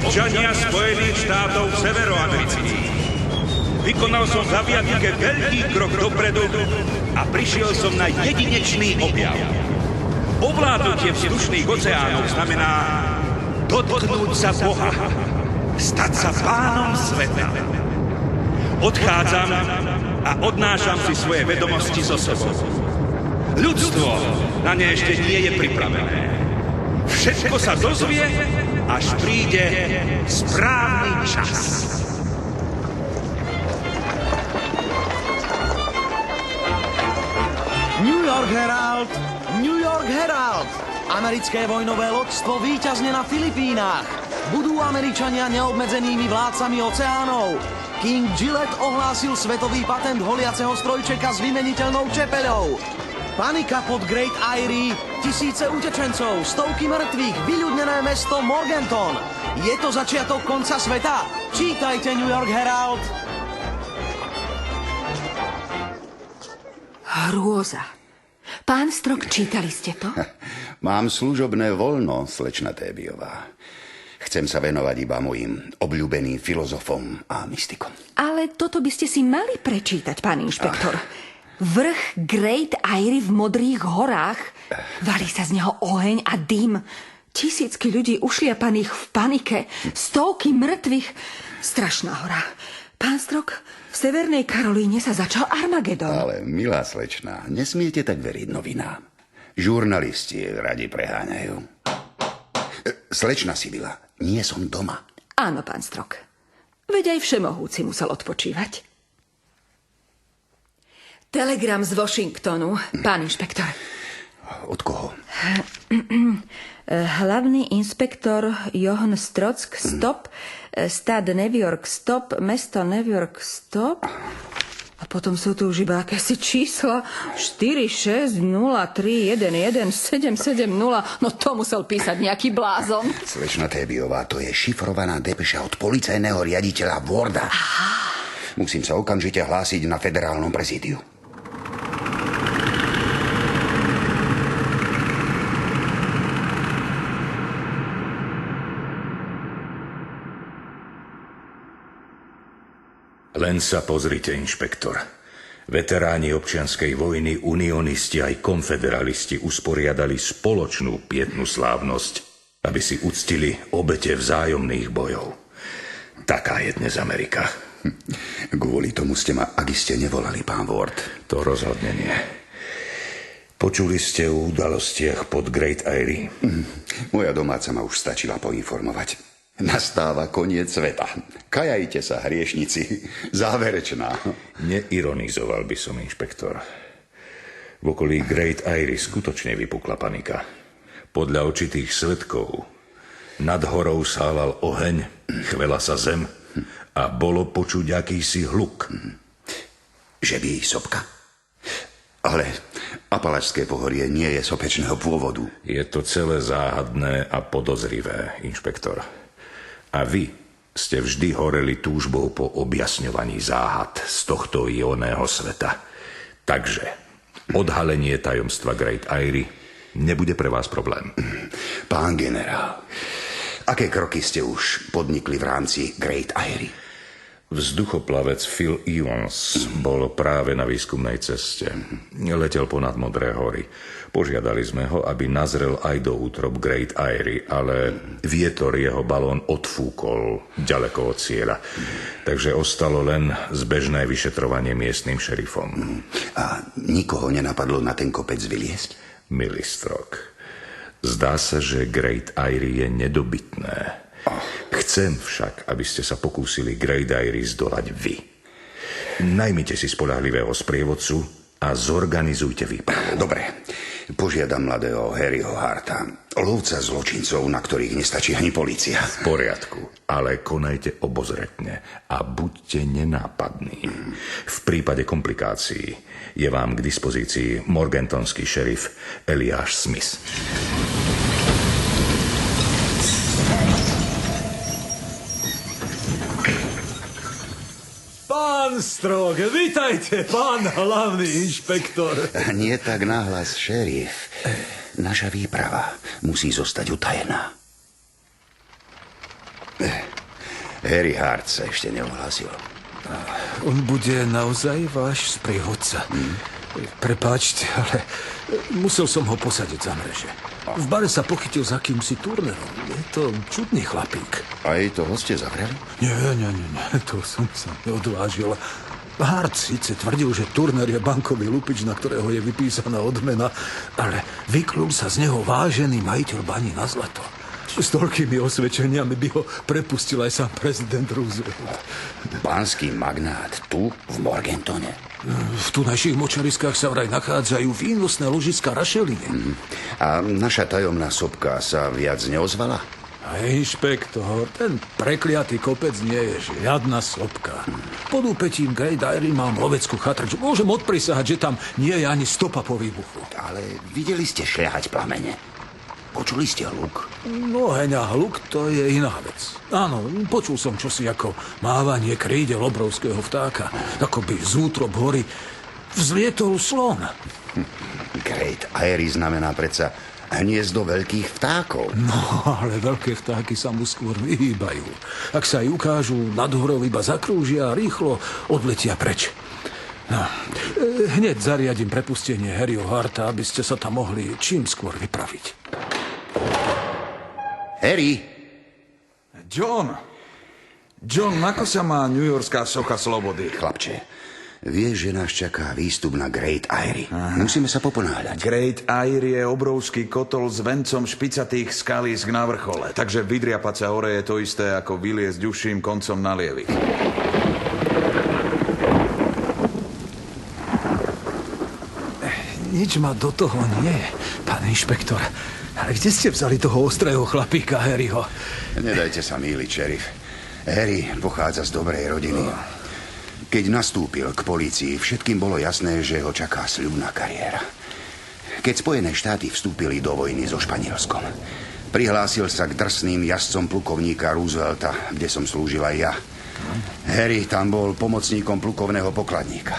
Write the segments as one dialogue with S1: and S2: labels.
S1: Občania Spojených štátov severoamerických. Vykonal som v aviatike veľký krok dopredu a prišiel som na jedinečný objav. Ovládnutie vzdušných oceánov znamená dotknúť sa Boha, stať sa pánom sveta. Odchádzam a odnášam si svoje vedomosti so sebou. Ľudstvo na ne ešte nie je pripravené. Všetko sa dozvie, až príde správny čas.
S2: New York Herald! New York Herald! Americké vojnové loďstvo víťazne na Filipínach. Budú Američania neobmedzenými vládcami oceánov. King Gillette ohlásil svetový patent holiaceho strojčeka s vymeniteľnou čepeľou. Panika pod Great Eyrie, tisíce utečencov, stovky mŕtvych, vyľudnené mesto Morganton. Je to začiatok konca sveta? Čítajte New York Herald.
S3: Hrôza. Pán Strok, čítali ste to?
S4: Mám služobné voľno, slečna Tébiová. Chcem sa venovať iba mojim obľúbeným filozofom a mystikom.
S3: Ale toto by ste si mali prečítať, pán inšpektor. Vrch Great Eyrie v Modrých horách. Valí sa z neho oheň a dym. Tisícky ľudí ušliapaných v panike. Stovky mŕtvych. Strašná hora. Pán Strok, v Severnej Karolíne sa začal Armagedon.
S4: Ale, milá slečna, nesmiete tak veriť novinám. Žurnalisti radi preháňajú. Slečna Sibila, nie som doma.
S3: Áno, pán Strok. Veď aj všemohúci musel odpočívať. Telegram z Washingtonu, pán inšpektor.
S4: Od koho?
S3: Hlavný inspektor Johann Strock, stop. Stát New York, stop. Mesto New York, stop. A potom sú tu už iba akési čísla. 4, 6, 0, 3, 1, 1, 7, 7, 0. No to musel písať nejaký blázon.
S4: Slečna Tébiová, to je šifrovaná depeša od policajného riaditeľa Warda.
S3: Aha.
S4: Musím sa okamžite hlásiť na federálnom prezídiu.
S1: Len sa pozrite, inšpektor. Veteráni občianskej vojny, unionisti aj konfederalisti usporiadali spoločnú pietnú slávnosť, aby si uctili obete vzájomných bojov. Taká je dnes Amerika.
S4: Kvôli tomu ste ma akiste nevolali, pán Ward.
S1: To rozhodne nie. Počuli ste o udalostiach pod Great Eyrie?
S4: Moja domáca ma už stačila poinformovať. Nastáva koniec sveta. Kajajte sa, hriešnici. Záverečná.
S1: Neironizoval by som, inšpektor. V okolí Great Eyrie skutočne vypukla panika. Podľa očitých svedkov nad horou sálal oheň, chvela sa zem a bolo počuť akýsi hluk.
S4: Že by sopka? Ale Apalačské pohorie nie je sopečného pôvodu.
S1: Je to celé záhadné a podozrivé, inšpektor. A vy ste vždy horeli túžbou po objasňovaní záhad z tohto i oného sveta. Takže odhalenie tajomstva Great Eyrie nebude pre vás problém.
S4: Pán generál, aké kroky ste už podnikli v rámci Great Eyrie?
S1: Vzduchoplavec Phil Evans bol práve na výskumnej ceste. Letel ponad Modré hory. Požiadali sme ho, aby nazrel aj do útrob Great Eyrie, ale vietor jeho balón odfúkol ďaleko od cieľa. Takže ostalo len zbežné vyšetrovanie miestnym šerifom.
S4: A nikoho nenapadlo na ten kopec vyliesť?
S1: Milý Strok, zdá sa, že Great Eyrie je nedobytné. Chcem však, aby ste sa pokúsili Great Eyrie zdolať vy. Najmite si spoľahlivého sprievodcu a zorganizujte výpravu.
S4: Dobre, požiadam mladého Harryho Harta, lovca zločincov, na ktorých nestačí ani polícia.
S1: V poriadku, ale konajte obozretne a buďte nenápadní. V prípade komplikácií je vám k dispozícii morgantonský šerif Eliáš Smith.
S2: Pán Strok, vítajte, pán hlavný inšpektor.
S4: Nie tak nahlas, šerif. Naša výprava musí zostať utajená. Harry Hart sa ešte neohlásil.
S5: On bude naozaj váš sprievodca. Prepáčte, ale musel som ho posadiť za mreže. V bare sa pochytil za akýmsi Turnerom. Je to čudný chlapík.
S4: Aj toho ste zavreli?
S5: Nie, to som sa neodvážil. Hart síce tvrdil, že Turner je bankový lupič, na ktorého je vypísaná odmena, ale vyklul sa z neho vážený majiteľ baní na zlato. S toľkými osvedčeniami by ho prepustil aj sám prezident Roosevelt.
S4: Pánsky magnát tu, v Morgantone.
S5: V tunajších močariskách sa vraj nachádzajú výnosné ložiska rašeliny.
S4: A naša tajomná sopka sa viac neozvala?
S5: A inšpektor, ten prekliatý kopec nie je žiadna sopka. Pod úpetím Great Eyrie mám loveckú chatrč. Môžem odprisahať, že tam nie je ani stopa po výbuchu.
S4: Ale videli ste šľahať plamene? Počuli ste hluk?
S5: No, heňa, hluk to je iná vec. Áno, počul som čosi ako mávanie krídel obrovského vtáka. Ako by z útrob hory vzlietol slon.
S4: Great Eyrie znamená predsa hniezdo veľkých vtákov.
S5: No, ale veľké vtáky sa mu skôr vyhýbajú. Ak sa aj ukážu, nad horou iba zakrúžia a rýchlo odletia preč. No, hneď zariadím prepustenie Harryho Harta, aby ste sa tam mohli čím skôr vypraviť.
S4: Harry!
S6: John, ako sa má newyorská socha slobody?
S4: Chlapče, vieš, že nás čaká výstup na Great Eyrie. Musíme sa poponáhľať.
S6: Great Eyrie je obrovský kotol s vencom špicatých skalísk na vrchole, takže vydriapať sa hore je to isté, ako vyliezť užším koncom na lievik.
S5: Nič ma do toho nie, pán inšpektor. Ale kde ste vzali toho ostrého chlapíka Harryho?
S4: Nedajte sa mýliť, šerif. Harry pochádza z dobrej rodiny. Keď nastúpil k polícii, všetkým bolo jasné, že ho čaká sľubná kariéra. Keď Spojené štáty vstúpili do vojny so Španielskom, prihlásil sa k drsným jazdcom plukovníka Roosevelta, kde som slúžil aj ja. Harry tam bol pomocníkom plukovného pokladníka.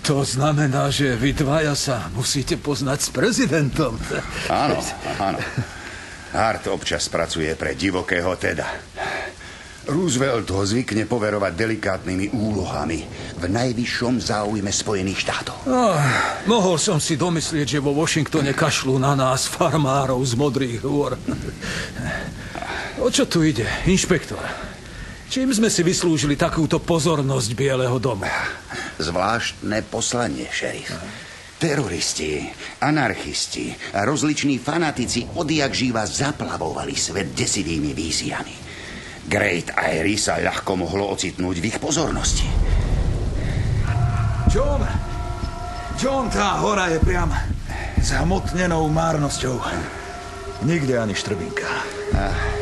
S5: To znamená, že vy dvaja sa musíte poznať s prezidentom.
S4: Áno. Hart občas pracuje pre divokého Teda. Roosevelt ho zvykne poverovať delikátnymi úlohami v najvyššom záujme Spojených štátov.
S5: Mohol som si domyslieť, že vo Washingtone kašľú na nás farmárov z Modrých hôr. O čo tu ide, inšpektor? Čím sme si vyslúžili takúto pozornosť Bieleho domu?
S4: Zvláštne poslanie, šerif. Teroristi, anarchisti a rozliční fanatici odjak živa zaplavovali svet desivými víziami. Great Eyrie sa ľahko mohlo ocitnúť v ich pozornosti.
S6: John, tá hora je priam zhmotnenou márnosťou. Nikde ani štrbinka.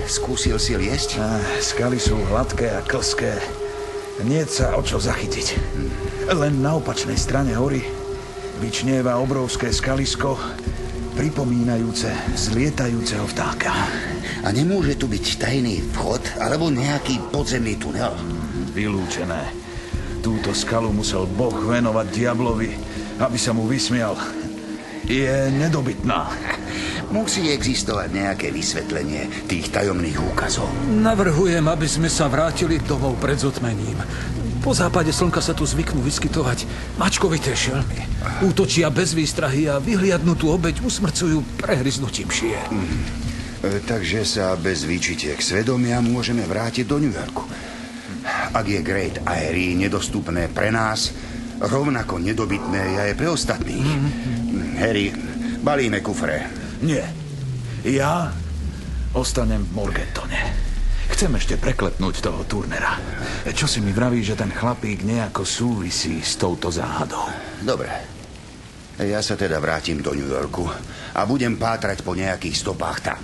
S4: Skúsil si liesť?
S6: Skaly sú hladké a klské. Nie sa o čo zachytiť. Len na opačnej strane hory vyčnieva obrovské skalisko, pripomínajúce zlietajúceho vtáka.
S4: A nemôže tu byť tajný vchod alebo nejaký podzemný tunel?
S6: Vylúčené. Túto skalu musel Boh venovať diablovi, aby sa mu vysmial. Je nedobytná.
S4: Musí existovať nejaké vysvetlenie tých tajomných úkazov.
S5: Navrhujem, aby sme sa vrátili domov pred zotmením. Po západe slnka sa tu zvyknú vyskytovať mačkovité šelmy. Útočia bez výstrahy a vyhliadnutú obeť usmrcujú prehryznutím šier.
S4: Takže sa bez výčitiek svedomia môžeme vrátiť do New Yorku. Ak je Great Eyrie nedostupné pre nás, rovnako nedobytné je aj pre ostatných. Harry, balíme kufre.
S6: Nie. Ja ostanem v Morgantone. Chcem ešte preklepnúť toho Turnera. Čo si mi vraví, že ten chlapík nejako súvisí s touto záhadou?
S4: Dobre. Ja sa teda vrátim do New Yorku a budem pátrať po nejakých stopách tam.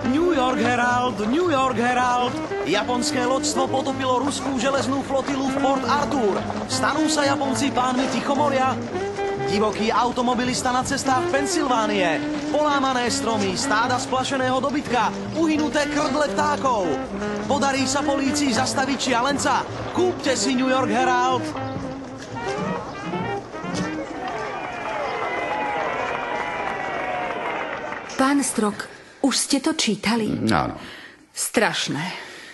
S2: New York Herald. Japonské loďstvo potopilo ruskú železnú flotilu v Port Arthur. Stanú sa Japonci pánmi Tichomoria? Divoký automobilista na cestách Pensylvánie. Polámané stromy, stáda splašeného dobytka, uhynuté krdle vtákov. Podarí sa polícii zastaviť šialenca? Kúpte si New York Herald.
S3: Pán Strok, už ste to čítali?
S4: Áno.
S3: Strašné.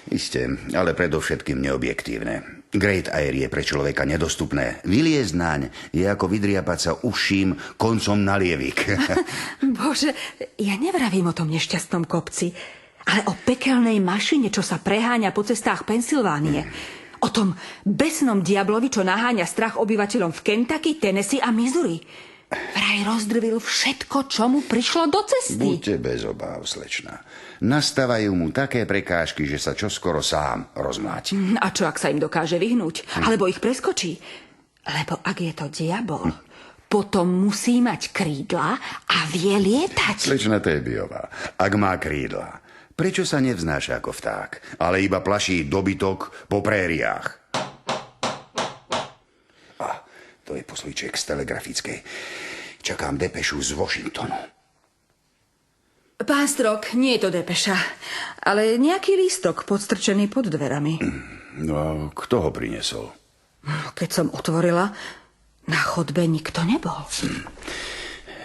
S4: Isté, ale predovšetkým neobjektívne. Great Eyre je pre človeka nedostupné. Vyliezť naň je ako vydriapať sa uším koncom na lievik.
S3: Bože, ja nevravím o tom nešťastnom kopci, ale o pekelnej mašine, čo sa preháňa po cestách Pensylvánie. O tom besnom diablovi, čo naháňa strach obyvateľom v Kentucky, Tennessee a Missouri. Vraj rozdrvil všetko, čo mu prišlo do cesty.
S4: Buďte bez obáv, slečna. Nastávajú mu také prekážky, že sa čoskoro sám rozmláti.
S3: A čo, ak sa im dokáže vyhnúť? Alebo ich preskočí? Lebo ak je to diabol, potom musí mať krídla a vie lietať.
S4: Slečna Tébiová, ak má krídla, prečo sa nevznáša ako vták, ale iba plaší dobytok po prériách? To je poslíček z telegrafickej. Čakám depešu z Washingtonu.
S3: Pán Strok, nie je to depeša, ale nejaký lístok podstrčený pod dverami.
S4: No a kto ho prinesol?
S3: Keď som otvorila, na chodbe nikto nebol.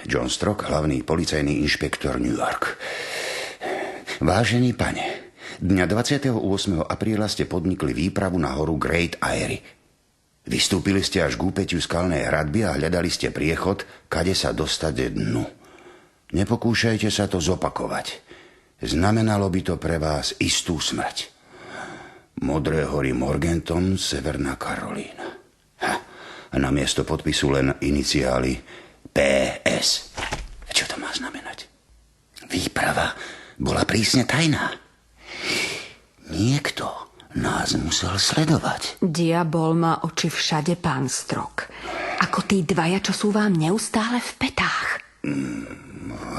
S4: John Strok, hlavný policajný inšpektor New York. Vážený pane, dňa 28. apríla ste podnikli výpravu na horu Great Eyre. Vystúpili ste až k úpäťu skalnej hradby a hľadali ste priechod, kade sa dostať dnu. Nepokúšajte sa to zopakovať. Znamenalo by to pre vás istú smrť. Modré hory Morganton, Severná Karolína. A namiesto podpisu len iniciály PS. Čo to má znamenať? Výprava bola prísne tajná. Niekto nás musel sledovať.
S3: Diabol má oči všade, pán Strok. Ako tí dvaja, čo sú vám neustále v petách.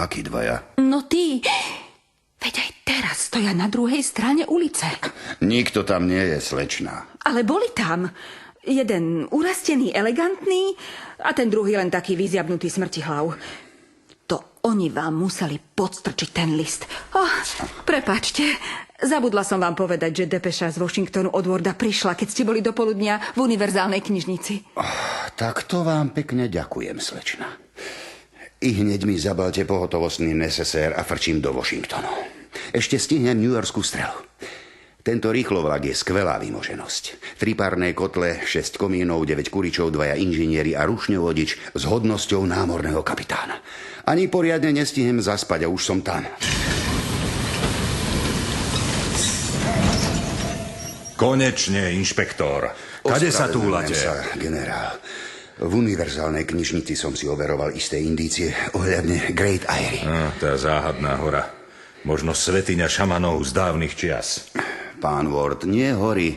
S4: Akí dvaja?
S3: No tí. Veď aj teraz stoja na druhej strane ulice.
S4: Nikto tam nie je, slečná.
S3: Ale boli tam. Jeden urastený, elegantný a ten druhý len taký vyziabnutý smrtihlav. To oni vám museli podstrčiť ten list. Prepáčte. Zabudla som vám povedať, že depeša z Washingtonu od Warda prišla, keď ste boli do poludnia v univerzálnej knižnici.
S4: Tak to vám pekne ďakujem, slečna. I hneď mi zabalte pohotovostný nesesér a frčím do Washingtonu. Ešte stihnem newyorskú strelu. Tento rýchlovlak je skvelá vymoženosť. 3 párne kotle, 6 komínov, 9 kuričov, 2 inžinieri a rušňovodič s hodnosťou námorného kapitána. Ani poriadne nestihnem zaspať a už som tam.
S1: Konečne, inšpektor. Kade sa túlate?
S4: Generál. V univerzálnej knižnici som si overoval isté indície ohľadne Great Eyre.
S1: Tá záhadná hora. Možno svätyňa šamanov z dávnych čias.
S4: Pán Ward, nie hory,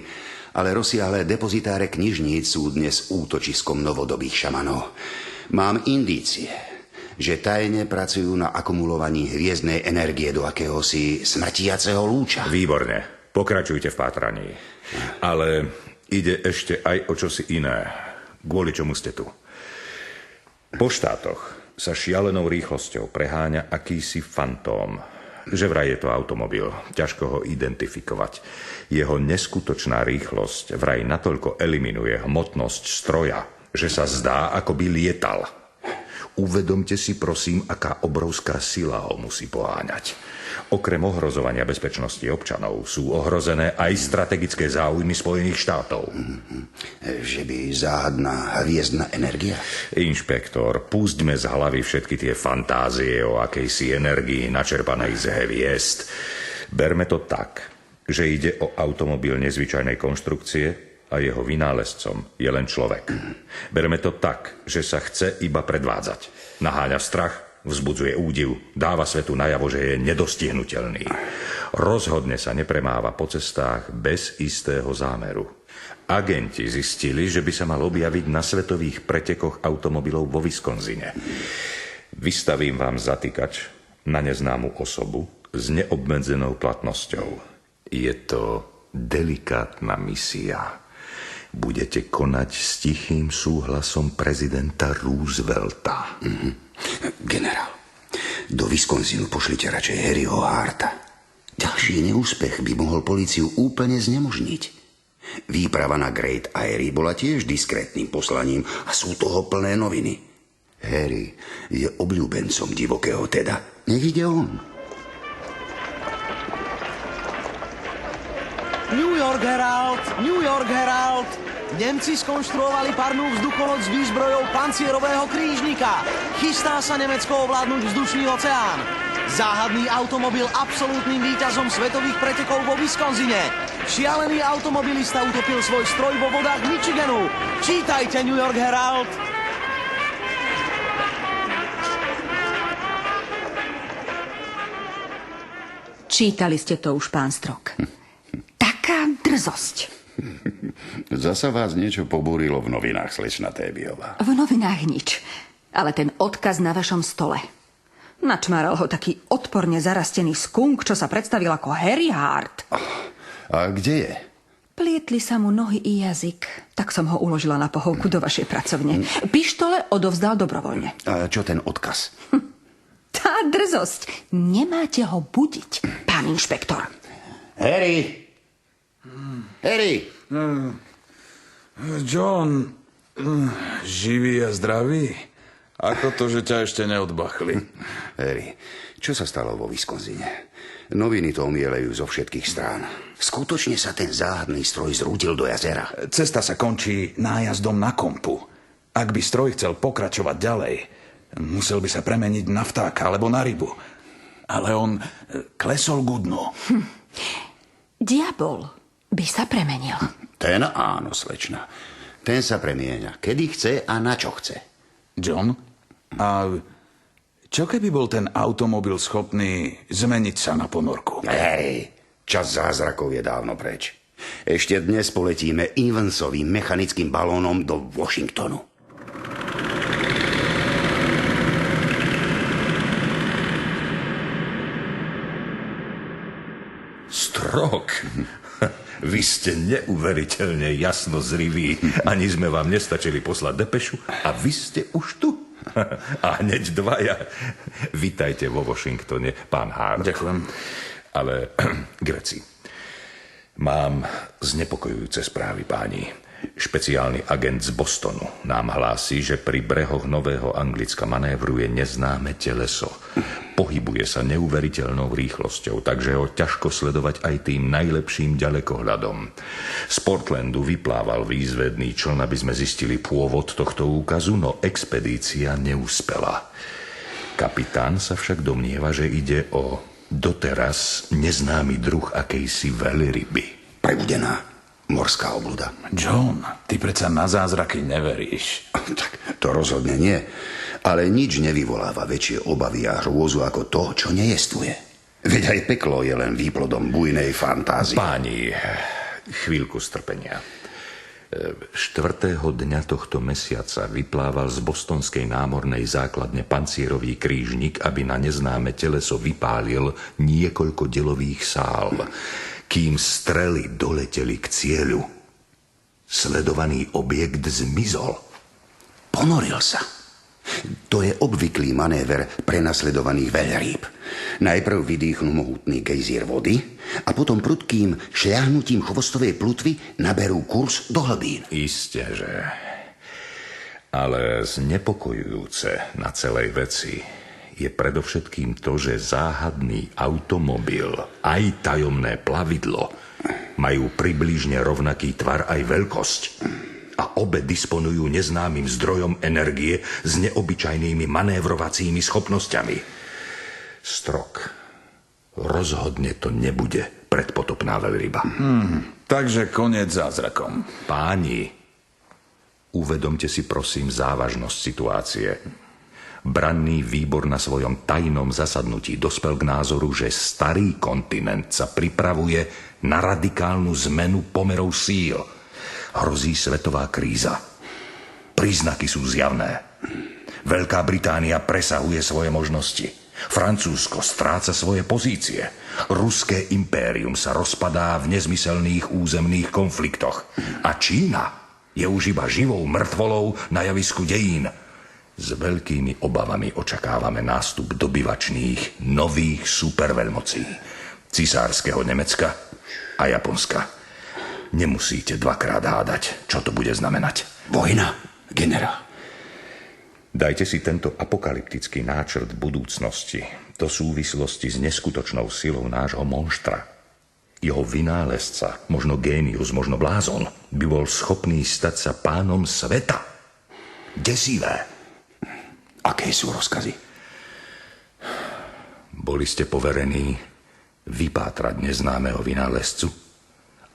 S4: ale rozsiahle depozitáre knižníc sú dnes útočiskom novodobých šamanov. Mám indície, že tajne pracujú na akumulovaní hviezdnej energie do akéhosi smrtiaceho lúča.
S1: Výborne. Pokračujte v pátraní. Ale ide ešte aj o čosi iné. Kvôli čomu ste tu? Po štátoch sa šialenou rýchlosťou preháňa akýsi fantóm. Že vraj je to automobil. Ťažko ho identifikovať. Jeho neskutočná rýchlosť vraj natoľko eliminuje hmotnosť stroja, že sa zdá, ako by lietal. Uvedomte si, prosím, aká obrovská sila ho musí poháňať. Okrem ohrozovania bezpečnosti občanov sú ohrozené aj strategické záujmy Spojených štátov.
S4: Že by záhadná hviezdna energia?
S1: Inšpektor, púšťme z hlavy všetky tie fantázie o akejsi energii načerpanej z hviezd. Berme to tak, že ide o automobil nezvyčajnej konštrukcie a jeho vynálezcom je len človek. Berme to tak, že sa chce iba predvádzať. Naháňa strach, vzbudzuje údiv, dáva svetu najavo, že je nedostihnuteľný. Rozhodne sa nepremáva po cestách bez istého zámeru. Agenti zistili, že by sa mal objaviť na svetových pretekoch automobilov vo Wisconsine. Vystavím vám zatýkač na neznámu osobu s neobmedzenou platnosťou. Je to delikátna misia. Budete konať s tichým súhlasom prezidenta Roosevelta.
S4: Generál, do Wisconsinu pošlite radšej Harryho Harta. Ďalší neúspech by mohol políciu úplne znemožniť. Výprava na Great Eyre bola tiež diskrétnym poslaním a sú toho plné noviny. Harry je obľúbencom divokého Teda, Nech ide on.
S2: New York Herald, New York Herald. Nemci skonštruovali parnú vzducholoď s výzbrojou pancierového krížnika. Chystá sa Nemecko ovládnuť vzdušný oceán. Záhadný automobil absolútnym víťazom svetových pretekov vo Wisconsine. Šialený automobilista utopil svoj stroj vo vodách Michiganu. Čítajte New York Herald.
S3: Čítali ste to už, pán Strok. Taká drzosť.
S4: Zasa vás niečo pobúrilo v novinách, slečna Tébiová.
S3: V novinách nič, ale ten odkaz na vašom stole. Načmáral ho taký odporne zarastený skunk, čo sa predstavil ako Harry Hart.
S4: A kde je?
S3: Plietli sa mu nohy i jazyk, tak som ho uložila na pohovku do vašej pracovne. Pištole odovzdal dobrovoľne.
S4: A čo ten odkaz?
S3: Tá drzosť. Nemáte ho budiť, pán inšpektor.
S4: Harry! Harry!
S6: John, živý a zdravý? Ako to, že ťa ešte neodbachli?
S4: Harry, čo sa stalo vo Wisconsine? Noviny to omielajú zo všetkých strán. Skutočne sa ten záhadný stroj zrútil do jazera.
S6: Cesta sa končí nájazdom na Kompu. Ak by stroj chcel pokračovať ďalej, musel by sa premeniť na vtáka alebo na rybu. Ale on klesol ku dnu.
S3: Diabol by sa premenil.
S4: Ten áno, slečna. Ten sa premieňa, kedy chce a na čo chce.
S6: John, a čo keby bol ten automobil schopný zmeniť sa na ponorku?
S4: Hej, čas zázrakov je dávno preč. Ešte dnes poletíme Evansovým mechanickým balónom do Washingtonu.
S1: Strok, vy ste neuveriteľne jasnozriví. Ani sme vám nestačili poslať depešu a vy ste už tu. A hneď dvaja. Vítajte vo Washingtone, pán Hart.
S6: Ďakujem.
S1: Ale, Greci, mám znepokojujúce správy, páni. Špeciálny agent z Bostonu nám hlási, že pri brehoch Nového Anglicka manévruje neznáme teleso. Pohybuje sa neuveriteľnou rýchlosťou, takže ho ťažko sledovať aj tým najlepším ďalekohľadom. Z Portlandu vyplával výzvedný čln, aby sme zistili pôvod tohto úkazu, no expedícia neúspela. Kapitán sa však domnieva, že ide o doteraz neznámy druh akejsi veľryby.
S4: Prebudená morská obluda.
S6: John, ty predsa na zázraky neveríš.
S4: Tak to rozhodne nie. Ale nič nevyvoláva väčšie obavy a hrôzu ako to, čo nejestvuje. Veď aj peklo je len výplodom bujnej fantázie.
S1: Páni, chvíľku strpenia. 4. dňa tohto mesiaca vyplával z bostonskej námornej základne pancierový krížnik, aby na neznáme teleso vypálil niekoľko delových sálv, kým strely doleteli k cieľu. Sledovaný objekt zmizol.
S4: Ponoril sa. To je obvyklý manéver prenasledovaných veľrýb. Najprv vydýchnú mohutný gejzír vody a potom prudkým šľahnutím chvostovej plutvy naberú kurz do hlbín.
S1: Isteže. Ale znepokojujúce na celej veci je predovšetkým to, že záhadný automobil aj tajomné plavidlo majú približne rovnaký tvar aj veľkosť. A obe disponujú neznámym zdrojom energie s neobyčajnými manévrovacími schopnosťami. Strok, rozhodne to nebude predpotopná veľryba.
S6: Takže koniec zázrakom.
S1: Páni, uvedomte si prosím závažnosť situácie. Branný výbor na svojom tajnom zasadnutí dospel k názoru, že starý kontinent sa pripravuje na radikálnu zmenu pomerov síl. Hrozí svetová kríza. Príznaky sú zjavné. Veľká Británia presahuje svoje možnosti. Francúzsko stráca svoje pozície. Ruské impérium sa rozpadá v nezmyselných územných konfliktoch. A Čína je už iba živou mŕtvolou na javisku dejín. S veľkými obavami očakávame nástup dobyvačných nových superveľmocí. Cisárskeho Nemecka a Japonska. Nemusíte dvakrát hádať, čo to bude znamenať.
S4: Vojna, generál.
S1: Dajte si tento apokalyptický náčrt budúcnosti do súvislosti s neskutočnou silou nášho monštra. Jeho vynálezca, možno génius, možno blázon, by bol schopný stať sa pánom sveta. Desivé.
S4: Aké sú rozkazy?
S1: Boli ste poverení vypátrať neznámeho vynálezcu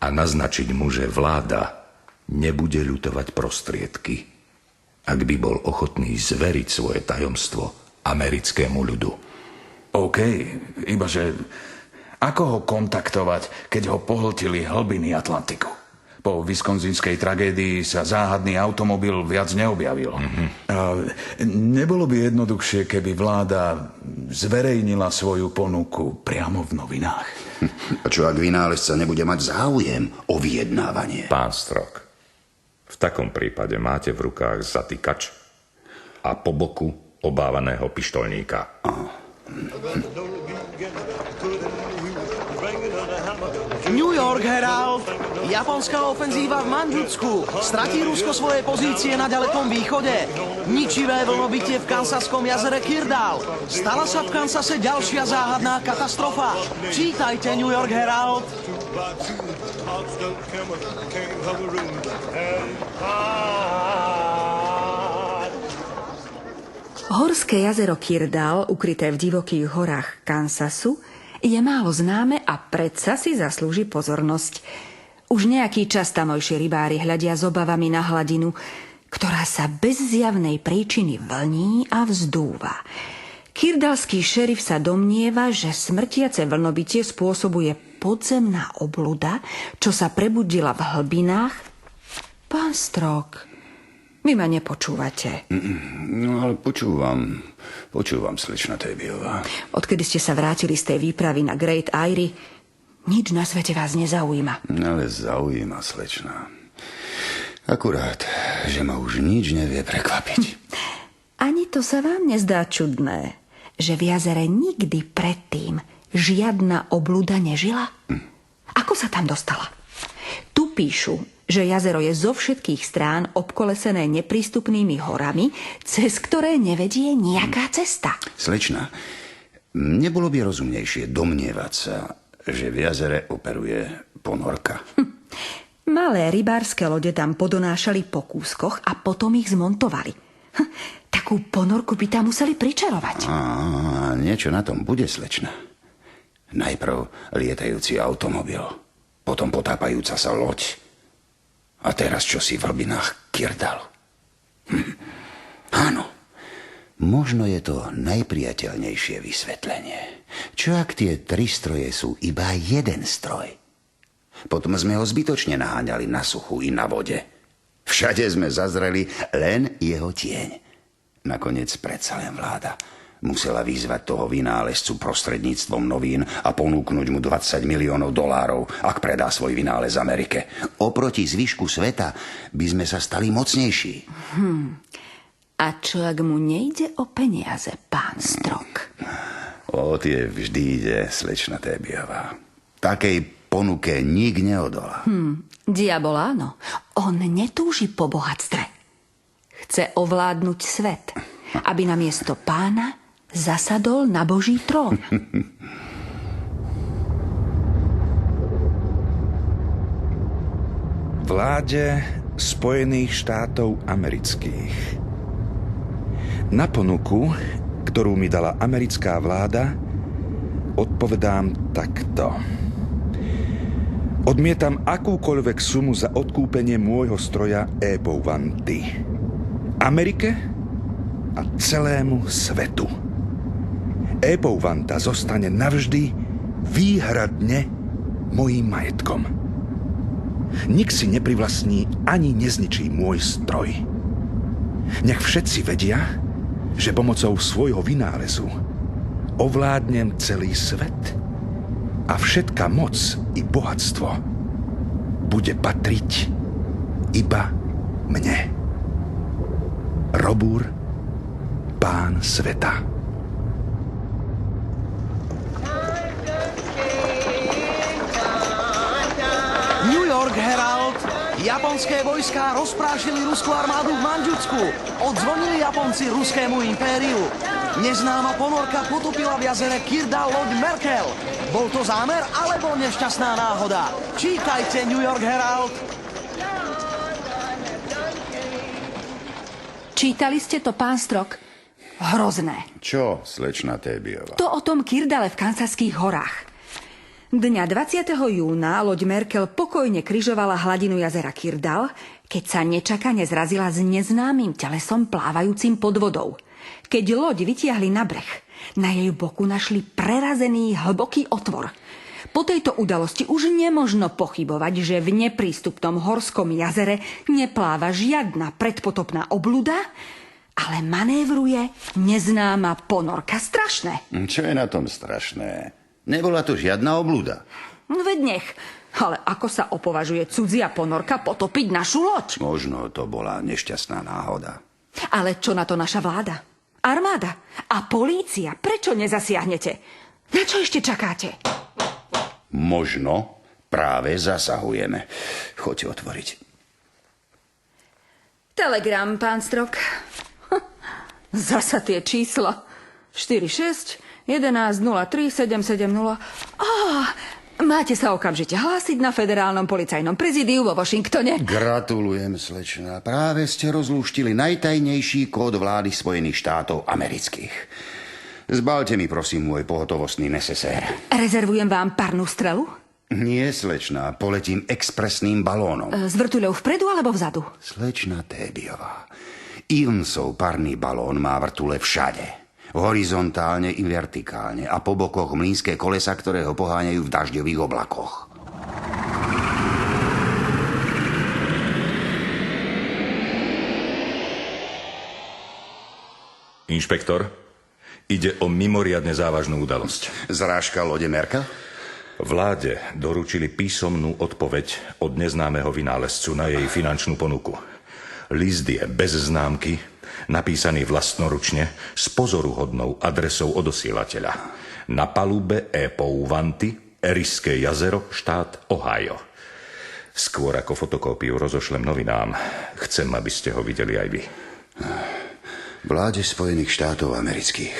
S1: a naznačiť mu, že vláda nebude ľutovať prostriedky, ak by bol ochotný zveriť svoje tajomstvo americkému ľudu.
S6: OK, ibaže ako ho kontaktovať, keď ho pohltili hlbiny Atlantiku? Po wisconsinskej tragédii sa záhadný automobil viac neobjavil. Nebolo by jednoduchšie, keby vláda zverejnila svoju ponuku priamo v novinách?
S4: A čo ak vynálezca nebude mať záujem o vyjednávanie?
S1: Pán Strok, v takom prípade máte v rukách zatýkač a po boku obávaného pištolníka.
S2: New York Herald. Japonská ofenzíva v Mandžutsku. Stratí Rusko svoje pozície na ďalekom východe. Ničivé vlnobytie v Kansaskom jazere Kirdal. Stala sa v Kansase ďalšia záhadná katastrofa. Čítajte New York Herald.
S3: Horské jazero Kirdal, ukryté v divokých horách Kansasu, je málo známe a predsa si zaslúži pozornosť. Už nejaký čas tamojší rybári hľadia s obavami na hladinu, ktorá sa bez zjavnej príčiny vlní a vzdúva. Kirdalský šerif sa domnieva, že smrtiace vlnobytie spôsobuje podzemná obluda, čo sa prebudila v hlbinách. Pán Strok, vy ma nepočúvate.
S4: No ale počúvam, slečna Tébiová.
S3: Odkedy ste sa vrátili z tej výpravy na Great Eyrie, nič na svete vás nezaujíma.
S4: Ale zaujíma, slečna. Akurát, že ma už nič nevie prekvapiť.
S3: Ani to sa vám nezdá čudné, že v jazere nikdy predtým žiadna obluda nežila? Ako sa tam dostala? Tu píšu, že jazero je zo všetkých strán obkolesené neprístupnými horami, cez ktoré nevedie nejaká cesta.
S4: Slečna, nebolo by rozumnejšie domnievať sa, že v jazere operuje ponorka?
S3: Malé rybárske lode tam podonášali po kúskoch a potom ich zmontovali. Takú ponorku by tam museli pričarovať.
S4: Niečo na tom bude, slečna. Najprv lietajúci automobil, potom potápajúca sa loď. A teraz čosi v hlbinách Kirdalu. Áno, možno je to najpriateľnejšie vysvetlenie. Čo ak tie 3 stroje sú iba jeden stroj? Potom sme ho zbytočne naháňali na suchu i na vode. Všade sme zazreli len jeho tieň. Nakoniec predsa len vláda musela vyzvať toho vynálezcu prostredníctvom novín a ponúknuť mu $20 miliónov, ak predá svoj vynález Amerike. Oproti zvyšku sveta by sme sa stali mocnejší.
S3: A čo ak mu nejde o peniaze, pán Strok?
S4: O tie vždy ide, slečna Tébiová. Takej ponuke nik neodolá.
S3: Diabol áno. On netúži po bohatstve. Chce ovládnuť svet, aby namiesto pána zasadol na Boží trón.
S6: Vláde Spojených štátov amerických. Na ponuku, ktorú mi dala americká vláda, odpovedám takto. Odmietam akúkoľvek sumu za odkúpenie môjho stroja E-Bouvanty Amerike a celému svetu. E-Bouvanta zostane navždy výhradne mojím majetkom. Nik si neprivlastní ani nezničí môj stroj. Nech všetci vedia, že pomocou svojho vynálezu ovládnem celý svet a všetka moc i bohatstvo bude patriť iba mne. Robur, pán sveta.
S2: New York Herald. Japonské vojská rozprášili ruskú armádu v Mandžucku. Odzvonili Japonci ruskému impériu. Neznáma ponorka potopila v jazere Kirda loď Merkel. Bol to zámer alebo nešťastná náhoda? Čítajte New York Herald.
S3: Čítali ste to, pán Strok? Hrozné.
S4: Čo, slečna Tébiová?
S3: To o tom Kirdale v Kansaských horách. Dňa 20. júna loď Merkel pokojne križovala hladinu jazera Kirdal, keď sa nečakane zrazila s neznámym telesom plávajúcim pod vodou. Keď loď vytiahli na breh, na jej boku našli prerazený hlboký otvor. Po tejto udalosti už nemožno pochybovať, že v neprístupnom horskom jazere nepláva žiadna predpotopná obluda, ale manévruje neznáma ponorka. Strašné.
S4: Čo je na tom strašné? Nebola to žiadna obluda.
S3: Veď nech. Ale ako sa opovažuje cudzia ponorka potopiť našu loď?
S4: Možno to bola nešťastná náhoda.
S3: Ale čo na to naša vláda? Armáda a polícia? Prečo nezasiahnete? Na čo ešte čakáte?
S4: Možno práve zasahujeme. Choďte otvoriť.
S3: Telegram, pán Strok. Zasa tie čísla. 46 11 03 770. Máte sa okamžite hlásiť na Federálnom policajnom prezídiu vo Washingtone.
S4: Gratulujem, slečna. Práve ste rozlúštili najtajnejší kód vlády Spojených štátov amerických. Zbalte mi, prosím, môj pohotovostný nesesér.
S3: Rezervujem vám parnú strelu?
S4: Nie, slečna. Poletím expresným balónom.
S3: S vrtuľou vpredu alebo vzadu?
S4: Slečna Tébiová. Evansov parný balón má vrtule všade. Horizontálne i vertikálne a po bokoch mlynské kolesa, ktoré ho poháňajú v dažďových oblakoch.
S1: Inšpektor, ide o mimoriadne závažnú udalosť.
S4: Zrážka lode Merkel?
S1: Vláde doručili písomnú odpoveď od neznámeho vynálezcu na jej finančnú ponuku. List je bez známky, napísaný vlastnoručne s pozoruhodnou adresou odosielateľa. Na palube Pouvanty, Eriské jazero, štát Ohio. Skôr ako fotokópiu rozošlem novinám, chcem, aby ste ho videli aj vy.
S4: Vláde Spojených štátov amerických.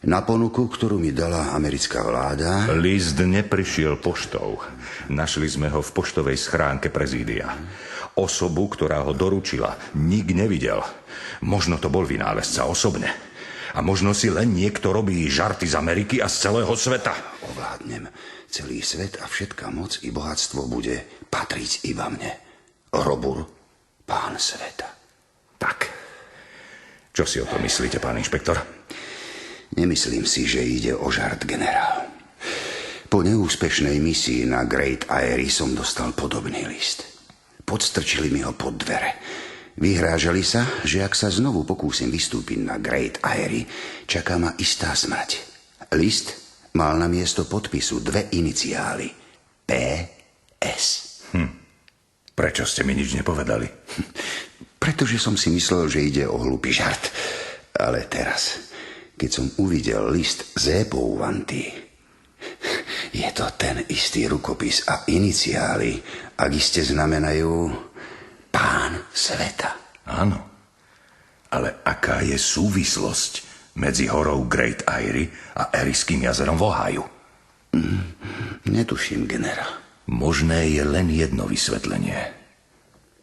S4: Na ponuku, ktorú mi dala americká vláda...
S1: List neprišiel poštou. Našli sme ho v poštovej schránke prezídia. Osobu, ktorá ho doručila, nik nevidel. Možno to bol vynálezca osobne. A možno si len niekto robí žarty z Ameriky a z celého sveta.
S4: Ovládnem celý svet a všetká moc i bohatstvo bude patriť iba mne. Robur, pán sveta.
S1: Tak. Čo si o to myslíte, pán inšpektor?
S4: Nemyslím si, že ide o žart, generál. Po neúspešnej misii na Great Eyrie som dostal podobný list. Podstrčili mi ho pod dvere. Vyhrážali sa, že ak sa znovu pokúsim vystúpiť na Great Eyrie, čaká ma istá smrť. List mal na miesto podpisu 2 iniciály. PS.
S1: Prečo ste mi nič nepovedali?
S4: Pretože som si myslel, že ide o hlúpy žart. Ale teraz, keď som uvidel list z Pouvanty, je to ten istý rukopis a iniciály, ak iste znamenajú pán sveta.
S1: Áno. Ale aká je súvislosť medzi horou Great Eyrie a Eriským jazerom v Ohio?
S4: Netuším, generál.
S1: Možné je len jedno vysvetlenie.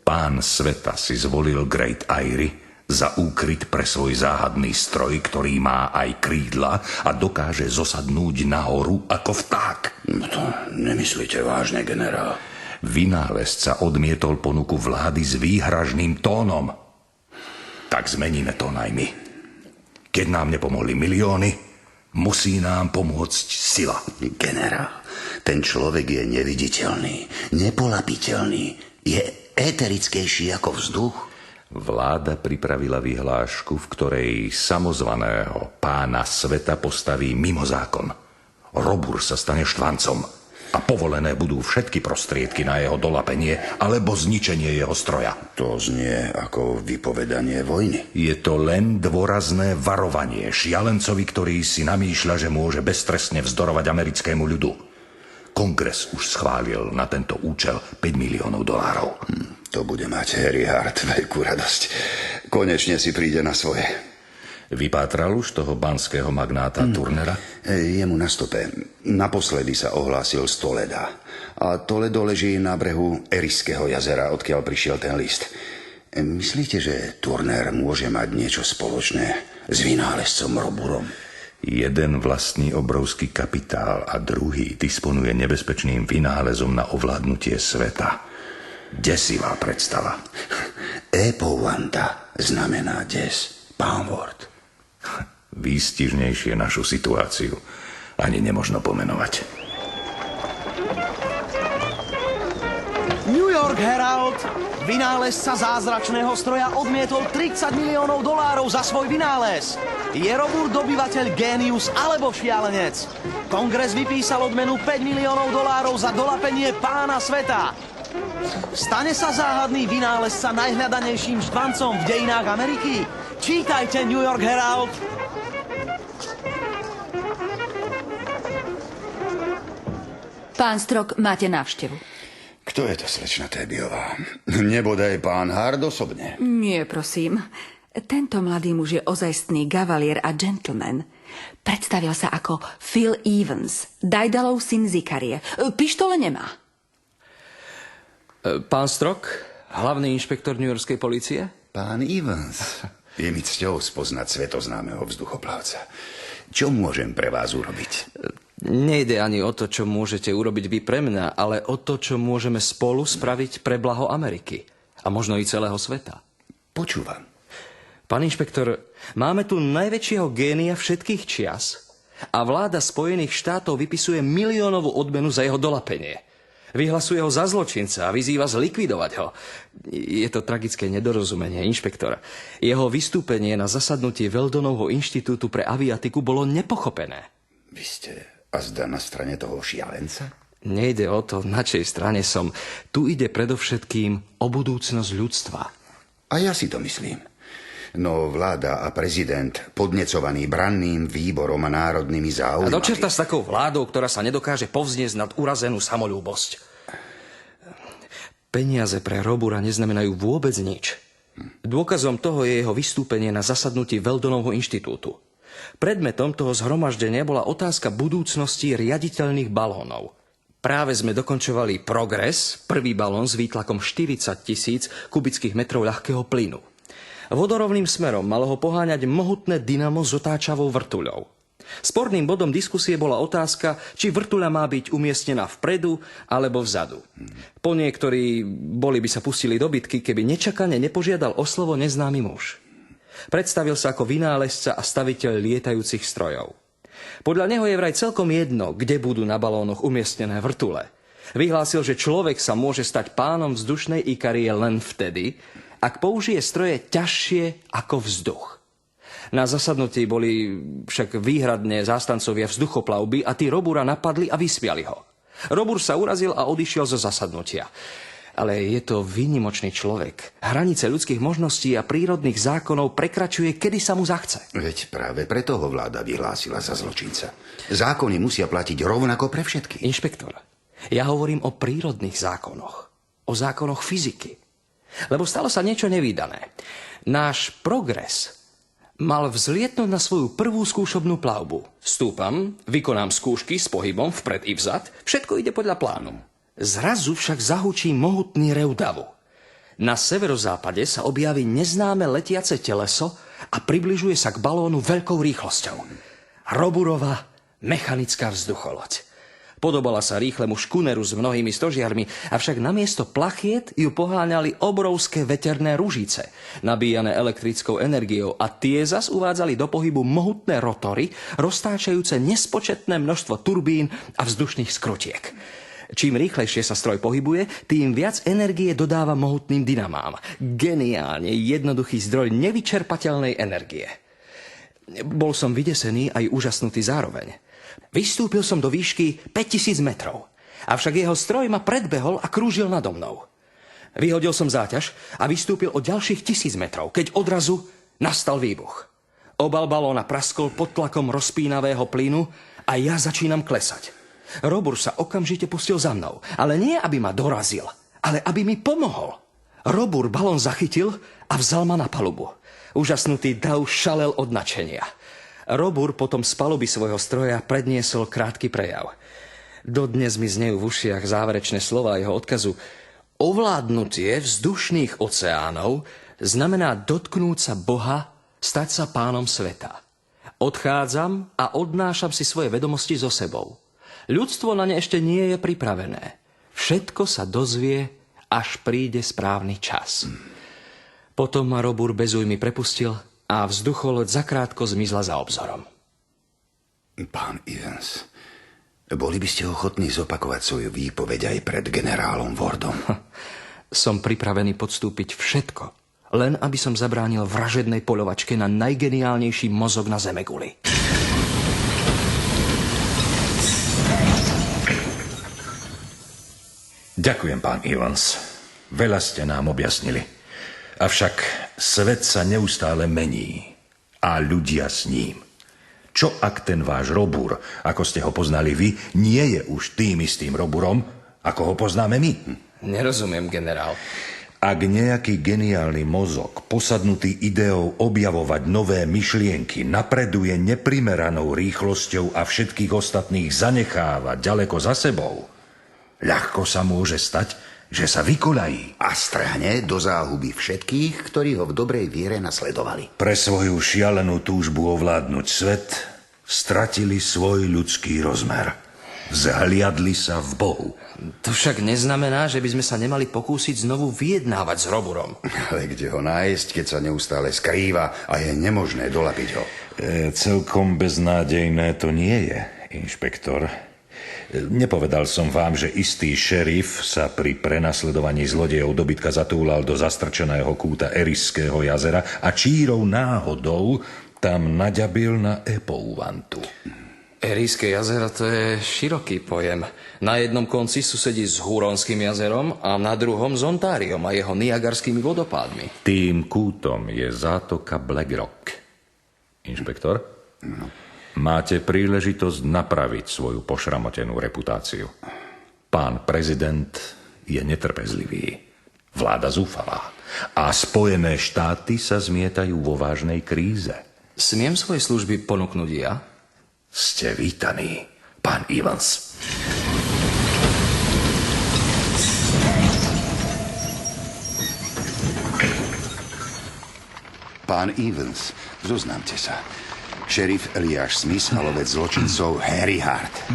S1: Pán sveta si zvolil Great Eyrie za úkryt pre svoj záhadný stroj, ktorý má aj krídla a dokáže zosadnúť nahoru ako vták.
S4: No to nemyslíte vážne, generál.
S1: Vynálezca odmietol ponuku vlády s výhražným tónom. Tak zmeníme tón aj my. Keď nám nepomohli milióny, musí nám pomôcť sila.
S4: Generál, ten človek je neviditeľný, nepolapiteľný, je éterickejší ako vzduch.
S1: Vláda pripravila vyhlášku, v ktorej samozvaného pána sveta postaví mimo zákon. Robur sa stane štvancom a povolené budú všetky prostriedky na jeho dolapenie alebo zničenie jeho stroja.
S4: To znie ako vypovedanie vojny.
S1: Je to len dôrazné varovanie šialencovi, ktorý si namýšľa, že môže beztrestne vzdorovať americkému ľudu. Kongres už schválil na tento účel $5 miliónov.
S4: To bude mať Harry Hart veľkú radosť. Konečne si príde na svoje.
S1: Vypátral už toho banského magnáta Turnera?
S4: Je mu na stope. Naposledy sa ohlásil z Toleda. A Toledo leží na brehu Eriského jazera, odkiaľ prišiel ten list. Myslíte, že Turner môže mať niečo spoločné s vynálezcom Roburom?
S1: Jeden vlastní obrovský kapitál a druhý disponuje nebezpečným vynálezom na ovládnutie sveta. Desivá predstava.
S4: Epouanta znamená des, pán Ward.
S1: Výstižnejšie našu situáciu ani nemožno pomenovať.
S2: New York Herald. Vynálezca zázračného stroja odmietol $30 miliónov za svoj vynález. Je Robur dobyvateľ génius alebo šialenec? Kongres vypísal odmenu $5 miliónov za dolapenie pána sveta. Stane sa záhadný vynálezca najhľadanejším štvancom v dejinách Ameriky? Čítajte New York Herald.
S3: Pán Strok, máte návštevu.
S4: Kto je to, slečna Tébiová? Nebodaj pán Hard osobne.
S3: Nie, prosím. Tento mladý muž je ozajstný gavalier a gentleman. Predstavil sa ako Phil Evans, Dajdalov syn z Ikarie. Pištole nemá.
S7: Pán Strok, hlavný inšpektor newyorskej polície?
S4: Pán Evans. Je mi cťou spoznať svetoznámeho vzduchoplavca. Čo môžem pre vás urobiť?
S7: Nejde ani o to, čo môžete urobiť vy pre mňa, ale o to, čo môžeme spolu spraviť pre blaho Ameriky. A možno i celého sveta.
S4: Počúvam.
S7: Pán inšpektor, máme tu najväčšieho génia všetkých čias a vláda Spojených štátov vypisuje miliónovú odmenu za jeho dolapenie. Vyhlasuje ho za zločinca a vyzýva zlikvidovať ho. Je to tragické nedorozumenie, inšpektor. Jeho vystúpenie na zasadnutí Weldonovho inštitútu pre aviatiku bolo nepochopené.
S4: Vy ste azda na strane toho šialenca?
S7: Nejde o to, na čej strane som. Tu ide predovšetkým o budúcnosť ľudstva.
S4: A ja si to myslím. No vláda a prezident, podnecovaný branným výborom a národnými záujmami...
S7: A dočerta s takou vládou, ktorá sa nedokáže povzniesť nad urazenú samoľúbosť. Peniaze pre Robura neznamenajú vôbec nič. Dôkazom toho je jeho vystúpenie na zasadnutí Weldonovho inštitútu. Predmetom toho zhromaždenia bola otázka budúcnosti riaditeľných balónov. Práve sme dokončovali Progress, prvý balón s výtlakom 40 000 kubických metrov ľahkého plynu. Vodorovným smerom malo ho poháňať mohutné dynamo s otáčavou vrtuľou. Sporným bodom diskusie bola otázka, či vrtuľa má byť umiestnená vpredu alebo vzadu. Po niektorí by sa pustili do bitky, keby nečakane nepožiadal o slovo neznámy muž. Predstavil sa ako vynálezca a staviteľ lietajúcich strojov. Podľa neho je vraj celkom jedno, kde budú na balónoch umiestnené vrtule. Vyhlásil, že človek sa môže stať pánom vzdušnej Ikarie len vtedy, ak použije stroje ťažšie ako vzduch. Na zasadnutí boli však výhradne zástancovia vzduchoplavby a tí Robura napadli a vysmiali ho. Robur sa urazil a odišiel zo zasadnutia. Ale je to výnimočný človek. Hranice ľudských možností a prírodných zákonov prekračuje, kedy sa mu zachce.
S4: Veď práve preto ho vláda vyhlásila za zločinca. Zákony musia platiť rovnako pre všetky.
S7: Inšpektor, ja hovorím o prírodných zákonoch. O zákonoch fyziky. Lebo stalo sa niečo nevídané. Náš Progres mal vzlietnúť na svoju prvú skúšobnú plavbu. Stúpam, vykonám skúšky s pohybom vpred i vzad, všetko ide podľa plánu. Zrazu však zahučí mohutný rev davu. Na severozápade sa objaví neznáme letiace teleso a približuje sa k balónu veľkou rýchlosťou. Roburova mechanická vzducholoď. Podobala sa rýchlemu škuneru s mnohými stožiarmi, avšak namiesto plachiet ju poháňali obrovské veterné ružice, nabíjané elektrickou energiou, a tie zas uvádzali do pohybu mohutné rotory, roztáčajúce nespočetné množstvo turbín a vzdušných skrutiek. Čím rýchlejšie sa stroj pohybuje, tým viac energie dodáva mohutným dynamám. Geniálne jednoduchý zdroj nevyčerpateľnej energie. Bol som vydesený aj úžasnutý zároveň. Vystúpil som do výšky 5000 metrov, avšak jeho stroj ma predbehol a krúžil nado mnou. Vyhodil som záťaž a vystúpil o ďalších 1000 metrov, keď odrazu nastal výbuch. Obal balóna praskol pod tlakom rozpínavého plynu a ja začínam klesať. Robur sa okamžite pustil za mnou, ale nie aby ma dorazil, ale aby mi pomohol. Robur balón zachytil a vzal ma na palubu. Úžasnutý dav šalel od nadšenia. Robur potom z paluby svojho stroja predniesol krátky prejav. Dodnes mi znejú v ušiach záverečné slová jeho odkazu. Ovládnutie vzdušných oceánov znamená dotknúť sa Boha, stať sa pánom sveta. Odchádzam a odnášam si svoje vedomosti so sebou. Ľudstvo na ne ešte nie je pripravené. Všetko sa dozvie, až príde správny čas. Potom ma Robur bez újmy prepustil a vzducholoď zakrátko zmizla za obzorom.
S4: Pán Evans, boli by ste ochotní zopakovať svoju výpoveď aj pred generálom Wardom?
S7: Som pripravený podstúpiť všetko, len aby som zabránil vražednej poľovačke na najgeniálnejší mozog na zemeguli.
S1: Ďakujem, pán Evans. Veľa ste nám objasnili. Avšak svet sa neustále mení a ľudia s ním. Čo ak ten váš Robur, ako ste ho poznali vy, nie je už tým istým Roburom, ako ho poznáme my?
S7: Nerozumiem, generál.
S1: Ak nejaký geniálny mozog, posadnutý ideou objavovať nové myšlienky, napreduje neprimeranou rýchlosťou a všetkých ostatných zanecháva ďaleko za sebou, ľahko sa môže stať, že sa vykoľají.
S4: A strhne do záhuby všetkých, ktorí ho v dobrej viere nasledovali.
S1: Pre svoju šialenú túžbu ovládnuť svet stratili svoj ľudský rozmer. Zhliadli sa v Bohu.
S7: To však neznamená, že by sme sa nemali pokúsiť znovu vyjednávať s Roburom.
S4: Ale kde ho nájsť, keď sa neustále skrýva a je nemožné dolapiť ho?
S1: Celkom beznádejné to nie je, inšpektor. Nepovedal som vám, že istý šerif sa pri prenasledovaní zlodejov dobytka zatúlal do zastrčeného kúta Eriského jazera a čírou náhodou tam naďabil na epouvantu.
S7: Eriské jazero to je široký pojem. Na jednom konci susedí s Huronským jazerom a na druhom s Ontáriom a jeho niagarskými vodopádmi.
S1: Tým kútom je zátoka Black Rock. Inšpektor? Máte príležitosť napraviť svoju pošramotenú reputáciu. Pán prezident je netrpezlivý. Vláda zúfalá. A Spojené štáty sa zmietajú vo vážnej kríze.
S7: Smiem svoje služby ponúknuť ja?
S1: Ste vítaní, pán Evans.
S4: Pán Evans, zoznámte sa. Šerif Eliáš Smith a lovec zločincov Harry Hart.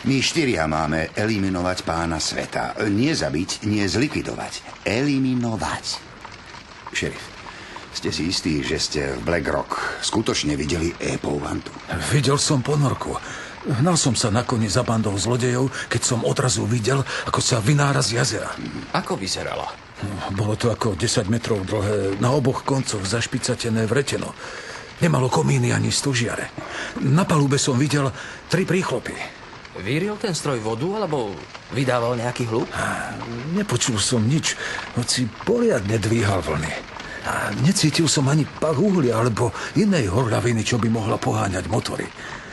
S4: My 4 máme eliminovať pána sveta. Nie zabiť, nie zlikvidovať. Eliminovať. Šerif, ste si istí, že ste v Black Rock skutočne videli epouvantu?
S5: Videl som ponorku. Hnal som sa nakoniec za bandou zlodejov, keď som odrazu videl, ako sa vynára z jazera.
S7: Ako vyzerala?
S5: Bolo to ako 10 metrov dlhé, na oboch koncoch zašpicatené vreteno. Nemalo komíny ani stožiare. Na palube som videl 3 príchlopy.
S7: Víril ten stroj vodu, alebo vydával nejaký hluk?
S5: Nepočul som nič, hoci poriadne dvíhal vlny. A necítil som ani pach uhlia alebo inej horľaviny, čo by mohla poháňať motory.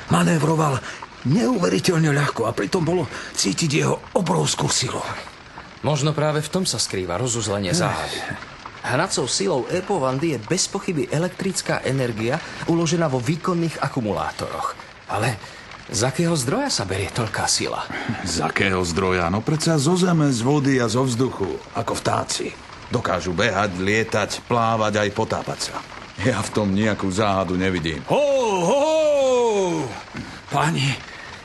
S5: Manévroval neuveriteľne ľahko a pritom bolo cítiť jeho obrovskú silu.
S7: Možno práve v tom sa skrýva rozuzlenie záhady. Hnacou silou epovandy je bez pochyby elektrická energia uložená vo výkonných akumulátoroch. Ale z akého zdroja sa berie toľká sila?
S6: Z akého zdroja? No predsa zo zeme, z vody a zo vzduchu, ako vtáci. Dokážu behať, lietať, plávať aj potápať sa. Ja v tom nejakú záhadu nevidím.
S5: Ho, ho! Páni,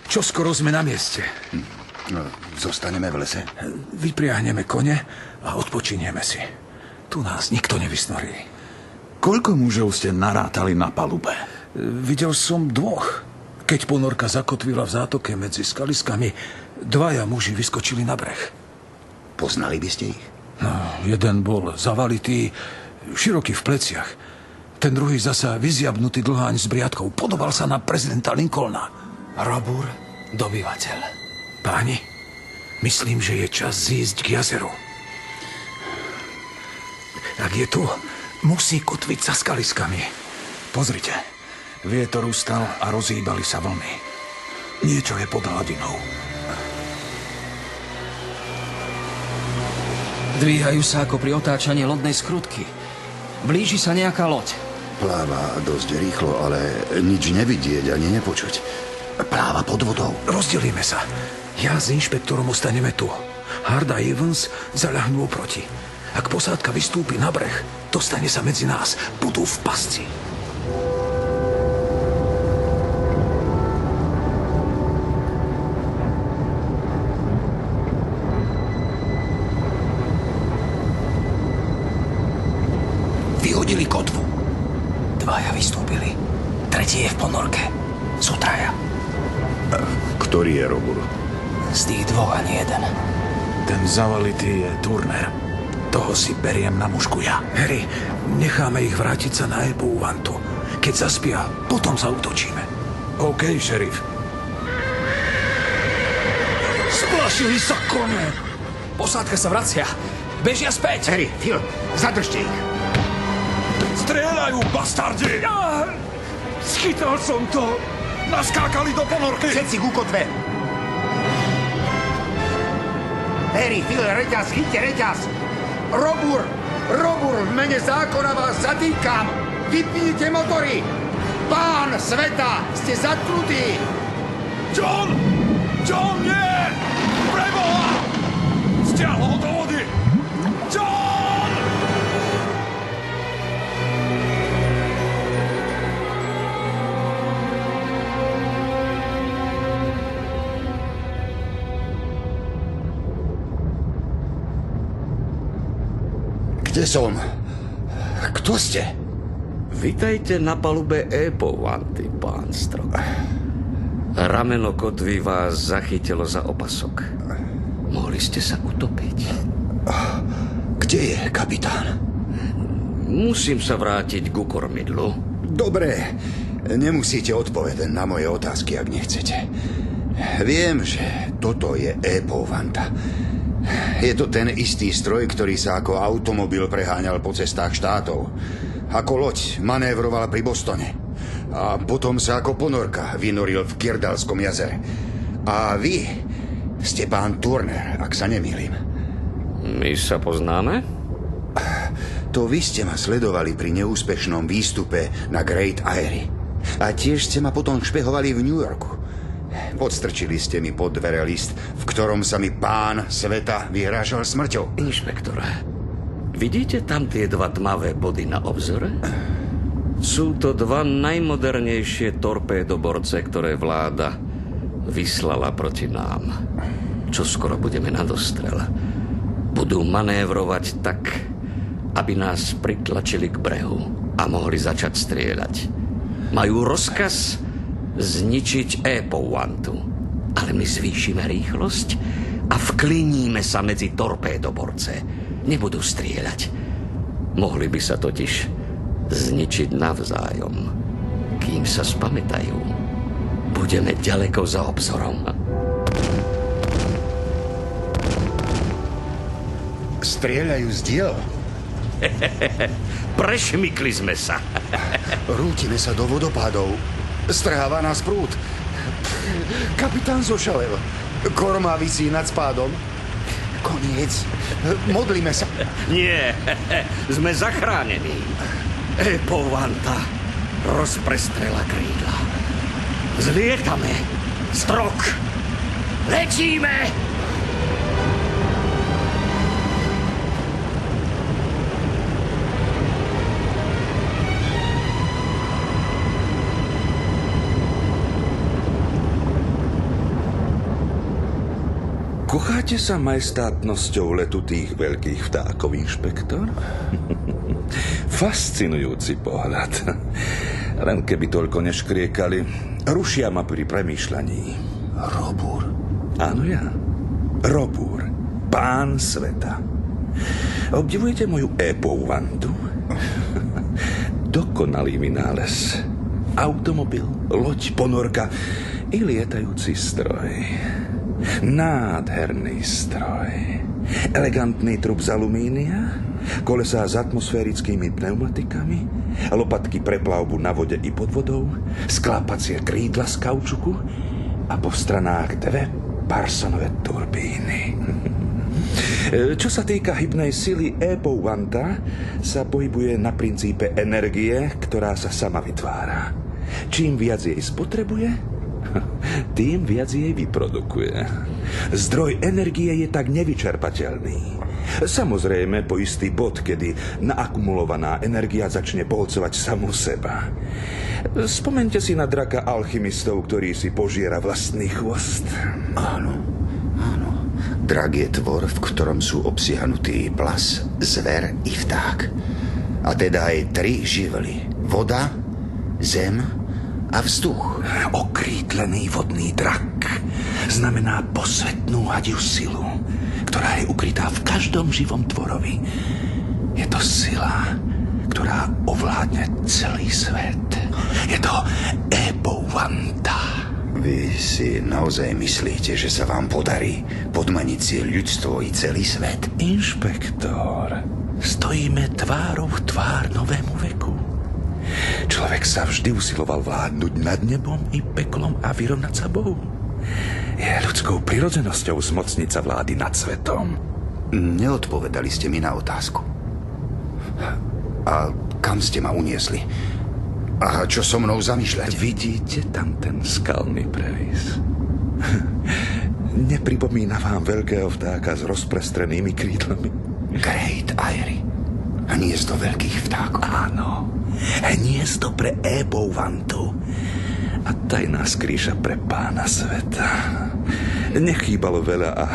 S5: čoskoro sme na mieste.
S4: Zostaneme v lese?
S5: Vypriahneme kone a odpočinieme si. Tu nás nikto nevysnorí.
S6: Koľko mužov ste narátali na palube?
S5: Videl som 2. Keď ponorka zakotvila v zátoke medzi skaliskami, 2 muži vyskočili na breh.
S4: Poznali by ste ich?
S5: No, jeden bol zavalitý, široký v pleciach. Ten druhý zasa vyziabnutý dlháň s briadkou. Podobal sa na prezidenta Lincolna.
S7: Robur, dobyvateľ.
S5: Páni, myslím, že je čas zísť k jazeru. Ak je tu, musí kotviť za skaliskami.
S6: Pozrite, vietor ustal a rozhýbali sa vlny. Niečo je pod hladinou.
S7: Zdvíhajú sa ako pri otáčaní lodnej skrutky. Blíži sa nejaká loď.
S4: Pláva dosť rýchlo, ale nič nevidieť ani nepočuť. Pláva pod vodou.
S5: Rozdelíme sa. Ja s inšpektorom ostaneme tu. Hard a Evans zaľahnú oproti. Ak posádka vystúpi na breh, dostane sa medzi nás. Budú v pasci. Vyhodili kotvu. Dvaja vystúpili. Tretí je v ponorke. Sú traja.
S4: Ktorý je Robur?
S7: Z tých dvoch ani jeden.
S5: Ten zavalitý je Turner. Toho si beriem na mužku ja. Harry, necháme ich vrátiť sa na Epouvantu. Keď zaspia, potom zaútočíme. OK, šerif. Splašili sa kone.
S7: Posádka sa vracia. Bežia späť.
S4: Harry, Phil, zadržte ich.
S5: Strieľajú, bastardi! Schytal som to. Naskákali do ponorky.
S4: Všetci ku kotve. Harry, Phil, reťaz, chyťte reťaz. Robur, v mene zákona vás zatýkam. Vypnite motory. Pán sveta, ste zatknutí.
S5: John, nie! Preboha! Stiahol ho do vody! John!
S4: Kde som? Kto ste?
S8: Vitajte na palube Epouvanty, pán Strok. Rameno kotvy vás zachytilo za opasok. Mohli ste sa utopiť.
S4: Kde je kapitán?
S8: Musím sa vrátiť ku kormidlu.
S4: Dobre, nemusíte odpovedať na moje otázky, ak nechcete. Viem, že toto je Epouvanta. Je to ten istý stroj, ktorý sa ako automobil preháňal po cestách štátov. Ako loď manévroval pri Bostone. A potom sa ako ponorka vynoril v Kirdalskom jazere. A vy ste pán Turner, ak sa nemýlim.
S8: My sa poznáme?
S4: To vy ste ma sledovali pri neúspešnom výstupe na Great Eyrie. A tiež ste ma potom špehovali v New Yorku. Podstrčili ste mi pod dvere list, v ktorom sa mi pán sveta vyhrážal smrťou.
S8: Inšpektore, vidíte tam tie dva tmavé body na obzore? Sú to dva najmodernejšie torpédoborce, ktoré vláda vyslala proti nám. Čo skoro budeme na dostrel. Budú manévrovať tak, aby nás pritlačili k brehu a mohli začať strieľať. Majú rozkaz zničiť Epouvantu, ale my zvýšime rýchlosť a vkliníme sa medzi torpédoborce. Nebudú strieľať. Mohli by sa totiž zničiť navzájom. Kým sa spamätajú, budeme ďaleko za obzorom.
S4: Strieľajú z diel.
S8: Prešmykli sme sa.
S4: Rútime sa do vodopádov. Strháva nás prúd. Kapitán zošalel. Korma visí nad spádom. Koniec. Modlíme sa.
S8: Nie, sme zachránení. Epouvanta rozprestrela krídla. Zlietame. Strok. Letíme.
S9: Kocháte sa majestátnosťou letu tých veľkých vtákov, inšpektor? Fascinujúci pohľad. Len keby toľko neškriekali, rušia ma pri premýšľaní.
S4: Robur.
S9: Áno ja. Robur. Pán sveta. Obdivujete moju Epouvantu? Dokonalý vynález. Automobil, loď, ponorka i lietajúci stroj. Nádherný stroj. Elegantný trup z alumínia, kolesá s atmosférickými pneumatikami, lopatky pre plavbu na vode i pod vodou, sklápacie krídla z kaučuku a po stranách dve Parsonove turbíny. Čo sa týka hybnej sily E-Powanta, sa pohybuje na princípe energie, ktorá sa sama vytvára. Čím viac jej spotrebuje, tým viac jej vyprodukuje. Zdroj energie je tak nevyčerpateľný. Samozrejme po istý bod, kedy naakumulovaná energia začne pohlcovať samú seba. Spomeňte si na draka alchymistov, ktorý si požiera vlastný chvost.
S4: Áno. Drak je tvor, v ktorom sú obsiahnutí plas, zver i vták. A teda aj 3 živly. Voda, zem a vzduch.
S9: Okrídlený vodný drak znamená posvetnú hadiu silu, ktorá je ukrytá v každom živom tvorovi. Je to sila, ktorá ovládne celý svet. Je to E-Powanta.
S4: Vy si naozaj myslíte, že sa vám podarí podmaniť si ľudstvo i celý svet?
S9: Inšpektor, stojíme tvárou v tvár novému veku. Človek sa vždy usiloval vládnuť nad nebom i peklom a vyrovnať sa Bohu. Je ľudskou prirodzenosťou zmocniť sa vlády nad svetom.
S4: Neodpovedali ste mi na otázku. A kam ste ma uniesli? A čo so mnou zamýšľate?
S9: Vidíte tam ten skalný previs? Nepripomína vám veľkého vtáka s rozprestrenými krídlami?
S4: Great Eyrie. Hniezdo veľkých vtákov.
S9: Áno. Hniezdo pre E-Povantu. A tajná skrýša pre pána sveta. Nechýbalo veľa a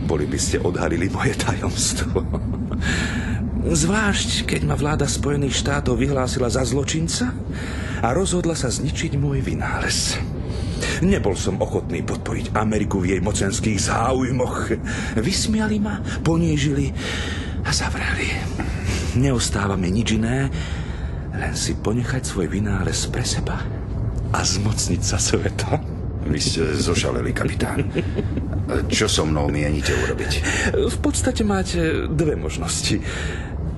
S9: boli by ste odhalili moje tajomstvo. Zvlášť, keď ma vláda Spojených štátov vyhlásila za zločinca a rozhodla sa zničiť môj vynález. Nebol som ochotný podporiť Ameriku v jej mocenských záujmoch. Vysmiali ma, ponížili a zavreli. Neostáva mi nič iné, len si ponechať svoj vynález pre seba a zmocniť sa sveta.
S4: Vy ste zošaleli, kapitán. Čo so mnou mienite urobiť?
S9: V podstate máte 2 možnosti.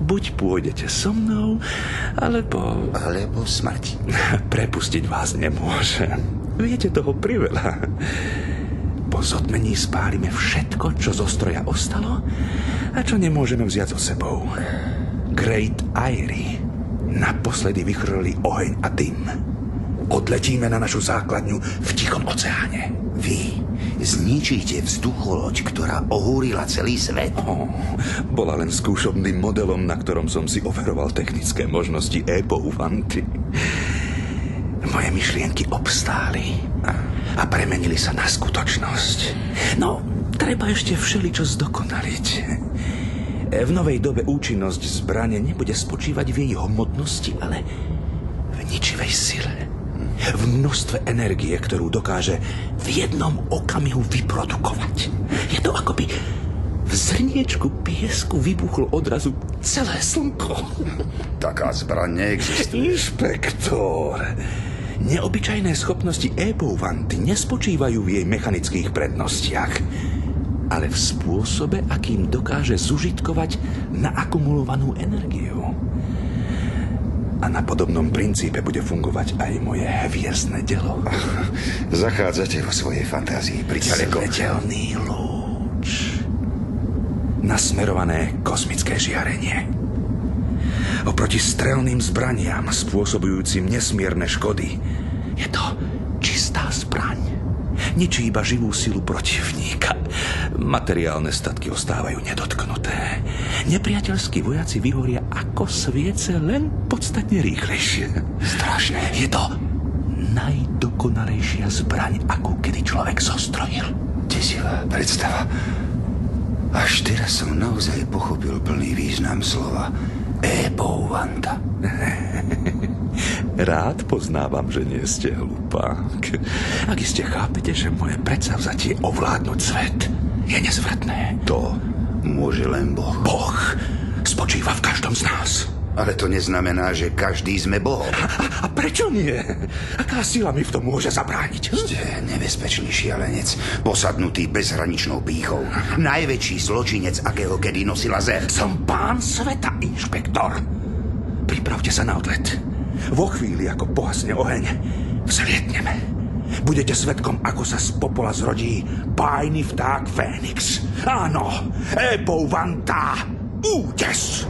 S9: Buď pôjdete so mnou, alebo
S4: smrť.
S9: Prepustiť vás nemôžem. Viete toho priveľa. Po zodmení spálime všetko, čo zo stroja ostalo a čo nemôžeme vziať so sebou. Great Eyrie naposledy vychrlili oheň a dym. Odletíme na našu základňu v Tichom oceáne.
S4: Vy zničíte vzducholoď, ktorá ohúrila celý svet?
S9: Bola len skúšobným modelom, na ktorom som si overoval technické možnosti E-Povanty. Moje myšlienky obstáli a premenili sa na skutočnosť. No, treba ešte všeličo zdokonaliť. V novej dobe účinnosť zbrane nebude spočívať v jej hmotnosti, ale v ničivej sile. V množstve energie, ktorú dokáže v jednom okamihu vyprodukovať. Je to akoby v zrniečku piesku vybuchlo odrazu celé slnko.
S4: Taká zbraň neexistuje.
S9: Inšpektor, neobyčajné schopnosti E-Povanty nespočívajú v jej mechanických prednostiach, ale v spôsobe, akým dokáže zužitkovať naakumulovanú energiu. A na podobnom princípe bude fungovať aj moje hviezdne dielo.
S4: Zachádzate vo svojej fantázii priďaleko.
S9: Svetelný lúč. Nasmerované kozmické žiarenie. Oproti strelným zbraniam spôsobujúcim nesmierne škody je to čistá zbraň. Ničí iba živú silu protivníka. Materiálne statky ostávajú nedotknuté. Nepriateľskí vojaci vyhoria ako sviece, len podstatne rýchlejšie.
S4: Strašné.
S9: Je to najdokonalejšia zbraň, akú kedy človek zostrojil.
S4: Desivá predstava. Až teraz som naozaj pochopil plný význam slova E-Povanta.
S9: Rád poznávam, že nie ste hlupák. Ak iste chápete, že moje predsavzatie ovládnuť svet je nezvratné.
S4: To môže len Boh.
S9: Boh spočíva v každom z nás.
S4: Ale to neznamená, že každý sme Bohom.
S9: A prečo nie? Aká sila mi v tom môže zabrániť?
S4: Ste nebezpečný šialenec, posadnutý bezhraničnou pýchou. Najväčší zločinec, akého kedy nosila zem.
S9: Som pán sveta, inšpektor. Pripravte sa na odlet. Vo chvíli, ako pohasne oheň, vzlietneme. Budete svedkom, ako sa z popola zrodí bájny vták Fénix. Áno, Epou Vanta, útes!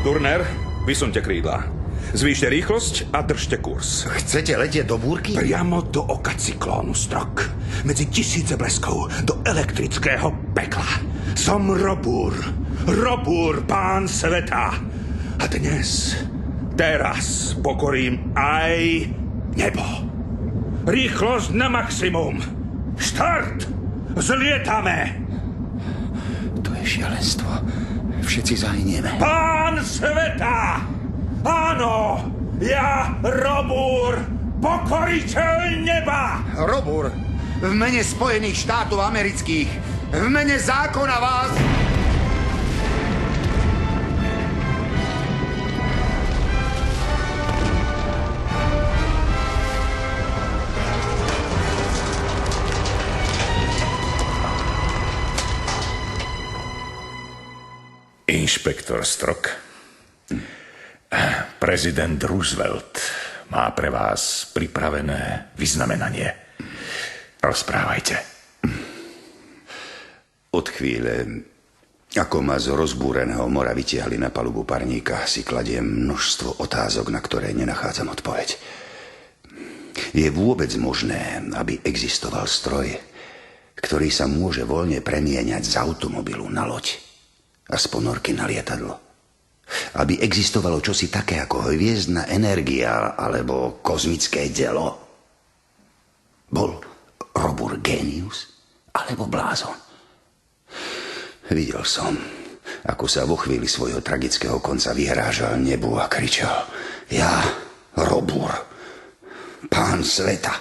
S9: Turner, vysunte krídla. Zvýšte rýchlosť a držte kurz.
S4: Chcete letieť do búrky?
S9: Priamo do oka cyklónu, Strok. Medzi tisíce bleskov do elektrického pekla. Som Robur. Robur, pán sveta. A teraz pokorím aj nebo. Rýchlosť na maximum. Štart! Zlietame!
S4: To je šialenstvo. Všetci zahynieme.
S9: Pán sveta! Áno! Ja, Robur, pokoriteľ neba!
S4: Robur, v mene Spojených štátov amerických, v mene zákona vás...
S1: Inšpektor Strok, prezident Roosevelt má pre vás pripravené vyznamenanie. Rozprávajte.
S4: Od chvíle, ako ma z rozbúreného mora vytiahli na palubu parníka, si kladiem množstvo otázok, na ktoré nenachádzam odpoveď. Je vôbec možné, aby existoval stroj, ktorý sa môže voľne premieňať z automobilu na loď a z ponorky na lietadlo? Aby existovalo čosi také ako hviezdna energia alebo kozmické dielo? Bol Robur génius alebo blázon? Videl som, ako sa vo chvíli svojho tragického konca vyhrážal nebu a kričal: ja, Robur, pán sveta,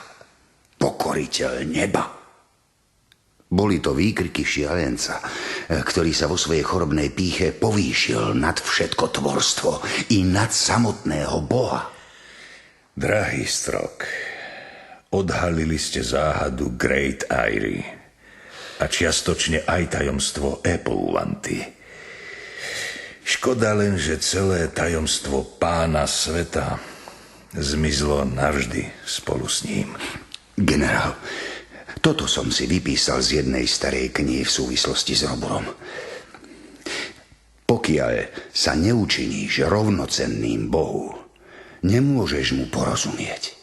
S4: pokoriteľ neba. Boli to výkriky šialenca, ktorý sa vo svojej chorobnej pýche povýšil nad všetko tvorstvo i nad samotného Boha.
S1: Drahý Strok, odhalili ste záhadu Great Eyrie a čiastočne aj tajomstvo Epou Vanty. Škoda len, že celé tajomstvo pána sveta zmizlo navždy spolu s ním.
S4: Generál, toto som si vypísal z jednej starej knihy v súvislosti s Roburom. Pokiaľ sa neučiníš rovnocenným Bohu, nemôžeš mu porozumieť.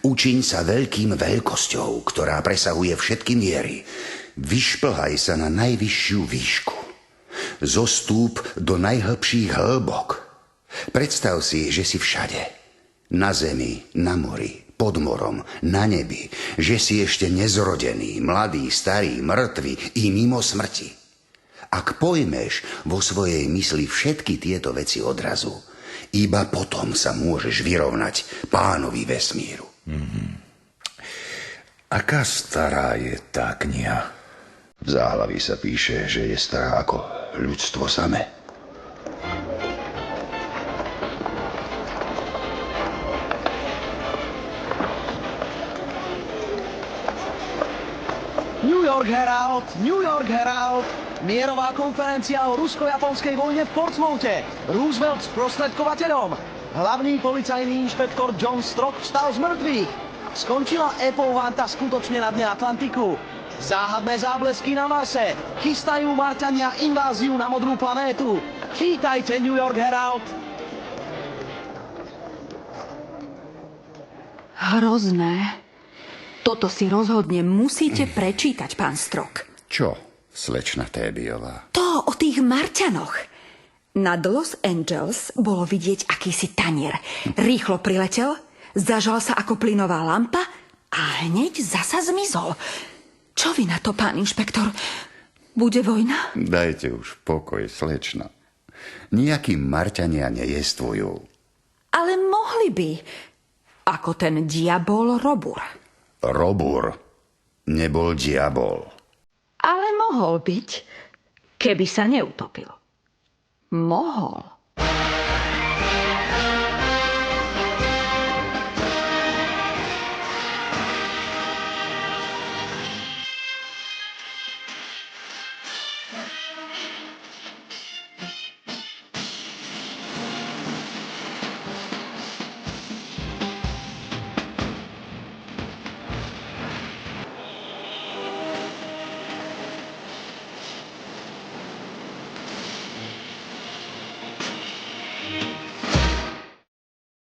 S4: Učiň sa veľkým veľkosťou, ktorá presahuje všetky miery. Vyšplhaj sa na najvyššiu výšku. Zostúp do najhlbších hĺbok. Predstav si, že si všade. Na zemi, na mori, pod morom, na nebi, že si ešte nezrodený, mladý, starý, mŕtvy i mimo smrti. Ak pojmeš vo svojej mysli všetky tieto veci odrazu, iba potom sa môžeš vyrovnať pánovi vesmíru.
S1: Aká stará je tá kniha?
S4: V záhlaví sa píše, že je stará ako ľudstvo samé.
S2: New York Herald, mierová konferencia o rusko-japonskej vojne v Portsmouthe. Roosevelt sprostredkovateľom. Hlavný policajný inšpektor John Strok vstal z mŕtvych. Skončila Epou Vanta skutočne na dne Atlantiku. Záhadné záblesky na Marse. Chystajú Marťania inváziu na modrú planétu. Čítajte New York Herald.
S3: Hrozné. Toto si rozhodne musíte prečítať, pán Strok.
S4: Čo, slečna Tébiová?
S3: To o tých Marťanoch. Nad Los Angeles bolo vidieť akýsi tanier. Rýchlo priletel, zažal sa ako plynová lampa a hneď zasa zmizol. Čo vy na to, pán inšpektor? Bude vojna?
S4: Dajte už pokoj, slečna. Nijakí Marťania nejestvujú.
S3: Ale mohli by. Ako ten diabol Robur.
S4: Robur nebol diabol.
S3: Ale mohol byť, keby sa neutopil. Mohol.